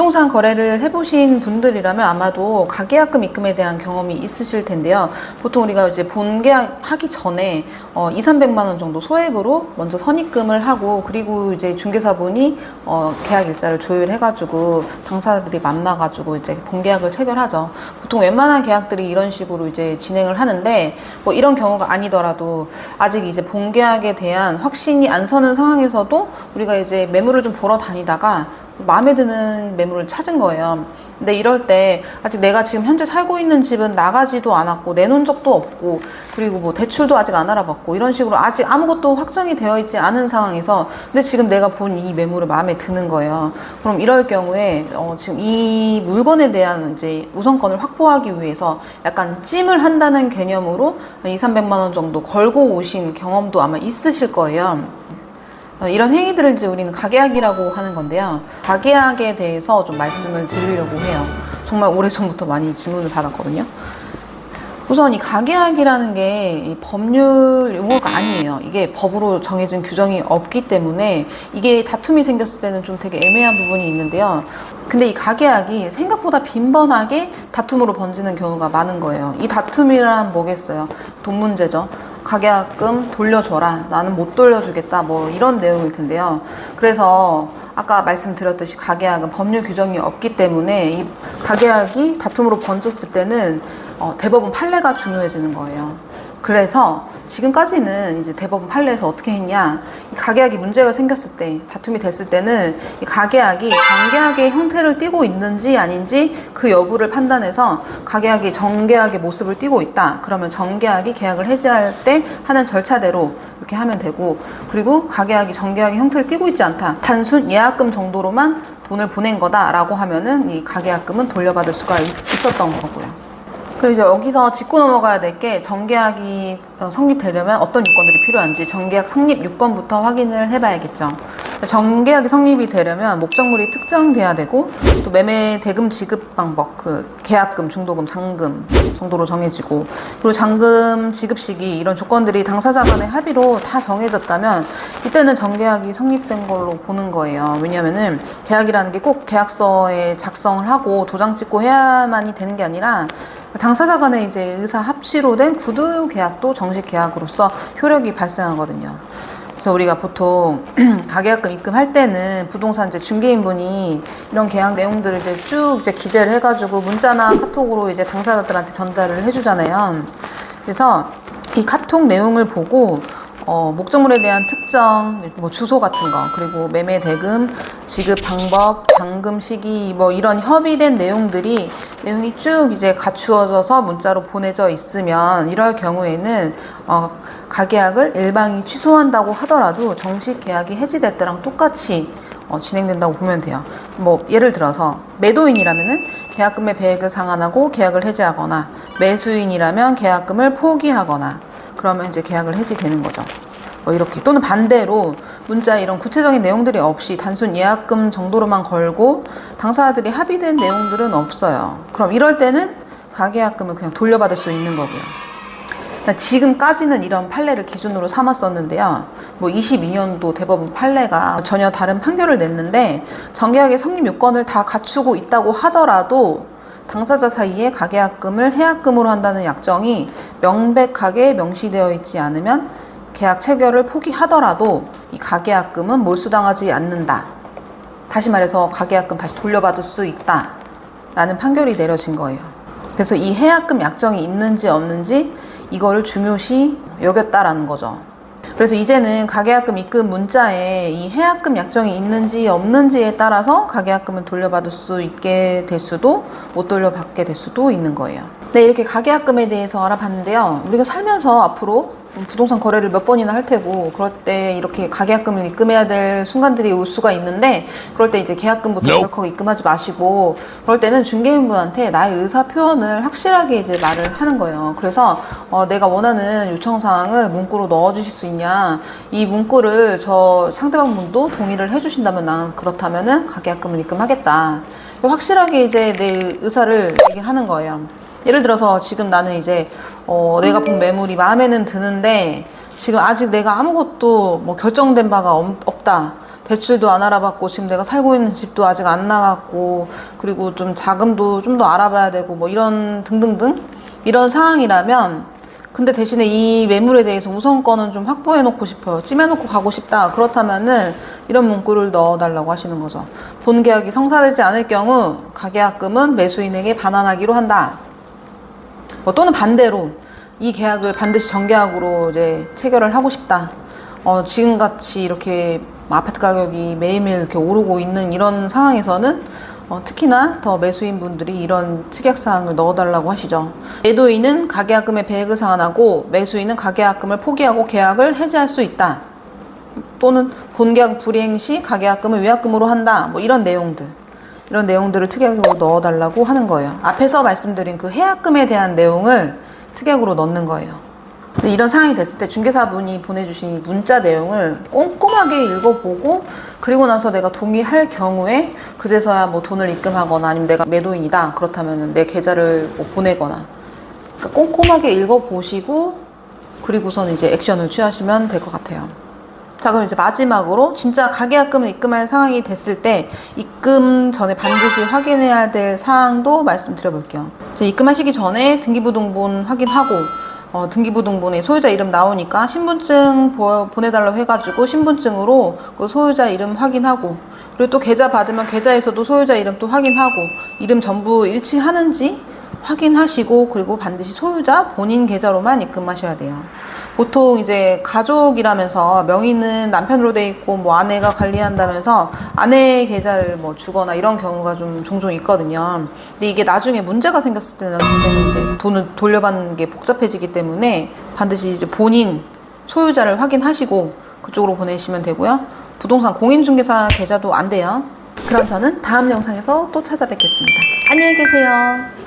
부동산 거래를 해보신 분들이라면 아마도 가계약금 입금에 대한 경험이 있으실 텐데요. 보통 우리가 이제 본계약 하기 전에 200~300만 원 정도 소액으로 먼저 선입금을 하고, 그리고 이제 중개사분이 계약 일자를 조율해가지고 당사자들이 만나가지고 이제 본계약을 체결하죠. 보통 웬만한 계약들이 이런 식으로 이제 진행을 하는데, 뭐 이런 경우가 아니더라도 아직 이제 본계약에 대한 확신이 안 서는 상황에서도 우리가 이제 매물을 좀 보러 다니다가 마음에 드는 매물을 찾은 거예요. 근데 이럴 때 아직 내가 지금 현재 살고 있는 집은 나가지도 않았고 내놓은 적도 없고, 그리고 뭐 대출도 아직 안 알아봤고, 이런 식으로 아직 아무것도 확정이 되어 있지 않은 상황에서 근데 지금 내가 본 이 매물이 마음에 드는 거예요. 그럼 이럴 경우에 지금 이 물건에 대한 이제 우선권을 확보하기 위해서 약간 찜을 한다는 개념으로 200~300만 원 정도 걸고 오신 경험도 아마 있으실 거예요. 이런 행위들을 이제 우리는 가계약이라고 하는 건데요. 가계약에 대해서 좀 말씀을 드리려고 해요. 정말 오래전부터 많이 질문을 받았거든요. 우선 이 가계약이라는 게 이 법률 용어가 아니에요. 이게 법으로 정해진 규정이 없기 때문에 이게 다툼이 생겼을 때는 좀 되게 애매한 부분이 있는데요. 근데 이 가계약이 생각보다 빈번하게 다툼으로 번지는 경우가 많은 거예요. 이 다툼이란 뭐겠어요? 돈 문제죠. 가계약금 돌려줘라, 나는 못 돌려주겠다, 뭐 이런 내용일 텐데요. 그래서 아까 말씀드렸듯이 가계약은 법률 규정이 없기 때문에 이 가계약이 다툼으로 번졌을 때는 대법원 판례가 중요해지는 거예요. 그래서 지금까지는 이제 대법원 판례에서 어떻게 했냐, 이 가계약이 문제가 생겼을 때, 다툼이 됐을 때는 이 가계약이 정계약의 형태를 띠고 있는지 아닌지 그 여부를 판단해서 가계약이 정계약의 모습을 띠고 있다, 그러면 정계약이 계약을 해지할 때 하는 절차대로 이렇게 하면 되고, 그리고 가계약이 정계약의 형태를 띠고 있지 않다, 단순 예약금 정도로만 돈을 보낸 거다라고 하면은 이 가계약금은 돌려받을 수가 있었던 거고요. 그리고 이제 여기서 짚고 넘어가야 될 게, 정계약이 성립되려면 어떤 요건들이 필요한지 정계약 성립 요건부터 확인을 해봐야겠죠. 정계약이 성립이 되려면 목적물이 특정돼야 되고, 또 매매 대금 지급 방법, 그 계약금, 중도금, 잔금 정도로 정해지고, 그리고 잔금 지급 시기, 이런 조건들이 당사자 간의 합의로 다 정해졌다면 이때는 정계약이 성립된 걸로 보는 거예요. 왜냐면은 계약이라는 게 꼭 계약서에 작성을 하고 도장 찍고 해야만이 되는 게 아니라, 당사자 간의 이제 의사 합치로 된 구두 계약도 정식 계약으로서 효력이 발생하거든요. 그래서 우리가 보통 가계약금 입금할 때는 부동산 이제 중개인분이 이런 계약 내용들을 이제 쭉 이제 기재를 해가지고 문자나 카톡으로 이제 당사자들한테 전달을 해주잖아요. 그래서 이 카톡 내용을 보고 목적물에 대한 특정, 뭐 주소 같은 거, 그리고 매매 대금, 지급 방법, 잔금 시기, 뭐 이런 협의된 내용이 쭉 이제 갖추어져서 문자로 보내져 있으면, 이럴 경우에는 가계약을 일방이 취소한다고 하더라도 정식 계약이 해지될 때랑 똑같이 진행된다고 보면 돼요. 뭐 예를 들어서 매도인이라면은 계약금의 배액을 상환하고 계약을 해지하거나, 매수인이라면 계약금을 포기하거나, 그러면 이제 계약을 해지되는 거죠. 뭐 이렇게. 또는 반대로 문자에 이런 구체적인 내용들이 없이 단순 예약금 정도로만 걸고 당사자들이 합의된 내용들은 없어요. 그럼 이럴 때는 가계약금을 그냥 돌려받을 수 있는 거고요. 지금까지는 이런 판례를 기준으로 삼았었는데요. 뭐 22년도 대법원 판례가 전혀 다른 판결을 냈는데, 정계약의 성립 요건을 다 갖추고 있다고 하더라도 당사자 사이에 가계약금을 해약금으로 한다는 약정이 명백하게 명시되어 있지 않으면 계약 체결을 포기하더라도 이 가계약금은 몰수당하지 않는다. 다시 말해서 가계약금 다시 돌려받을 수 있다 라는 판결이 내려진 거예요. 그래서 이 해약금 약정이 있는지 없는지 이거를 중요시 여겼다라는 거죠. 그래서 이제는 가계약금 입금 문자에 이 해약금 약정이 있는지 없는지에 따라서 가계약금을 돌려받을 수 있게 될 수도, 못 돌려받게 될 수도 있는 거예요. 네, 이렇게 가계약금에 대해서 알아봤는데요. 우리가 살면서 앞으로 부동산 거래를 몇 번이나 할 테고, 그럴 때 이렇게 가계약금을 입금해야 될 순간들이 올 수가 있는데, 그럴 때 이제 계약금부터 덜컥 입금하지 마시고, 그럴 때는 중개인분한테 나의 의사 표현을 확실하게 이제 말을 하는 거예요. 그래서 내가 원하는 요청사항을 문구로 넣어주실 수 있냐, 이 문구를 저 상대방 분도 동의를 해주신다면 난 그렇다면은 가계약금을 입금하겠다, 확실하게 이제 내 의사를 얘기를 하는 거예요. 예를 들어서 지금 나는 이제 내가 본 매물이 마음에는 드는데 지금 아직 내가 아무것도 뭐 결정된 바가 없다. 대출도 안 알아봤고 지금 내가 살고 있는 집도 아직 안 나갔고 그리고 좀 자금도 좀 더 알아봐야 되고 뭐 이런 등등등 이런 상황이라면 근데 대신에 이 매물에 대해서 우선권은 좀 확보해 놓고 싶어요. 찜해놓고 가고 싶다. 그렇다면은 이런 문구를 넣어달라고 하시는 거죠. 본 계약이 성사되지 않을 경우 가계약금은 매수인에게 반환하기로 한다. 뭐 또는 반대로 이 계약을 반드시 정계약으로 이제 체결을 하고 싶다. 지금같이 이렇게 아파트 가격이 매일매일 이렇게 오르고 있는 이런 상황에서는 특히나 더 매수인 분들이 이런 특약사항을 넣어달라고 하시죠. 매도인은 가계약금의 배액을 상환하고 매수인은 가계약금을 포기하고 계약을 해지할 수 있다. 또는 본계약 불이행 시 가계약금을 위약금으로 한다. 뭐 이런 내용들을 특약으로 넣어달라고 하는 거예요. 앞에서 말씀드린 그 해약금에 대한 내용을 특약으로 넣는 거예요. 이런 상황이 됐을 때 중개사분이 보내주신 문자 내용을 꼼꼼하게 읽어보고 그리고 나서 내가 동의할 경우에 그제서야 뭐 돈을 입금하거나 아니면 내가 매도인이다 그렇다면 내 계좌를 뭐 보내거나 그러니까 꼼꼼하게 읽어보시고 그리고선 이제 액션을 취하시면 될 것 같아요. 자, 그럼 이제 마지막으로 진짜 가계약금을 입금할 상황이 됐을 때 입금 전에 반드시 확인해야 될 사항도 말씀드려 볼게요. 입금하시기 전에 등기부등본 확인하고 등기부등본에 소유자 이름 나오니까 신분증 보내달라고 해가지고 신분증으로 그 소유자 이름 확인하고 그리고 또 계좌 받으면 계좌에서도 소유자 이름 또 확인하고 이름 전부 일치하는지 확인하시고 그리고 반드시 소유자 본인 계좌로만 입금하셔야 돼요. 보통 이제 가족이라면서 명의는 남편으로 돼 있고 뭐 아내가 관리한다면서 아내의 계좌를 뭐 주거나 이런 경우가 좀 종종 있거든요. 근데 이게 나중에 문제가 생겼을 때는 굉장히 이제 돈을 돌려받는 게 복잡해지기 때문에 반드시 이제 본인 소유자를 확인하시고 그쪽으로 보내시면 되고요. 부동산 공인중개사 계좌도 안 돼요. 그럼 저는 다음 영상에서 또 찾아뵙겠습니다. 안녕히 계세요.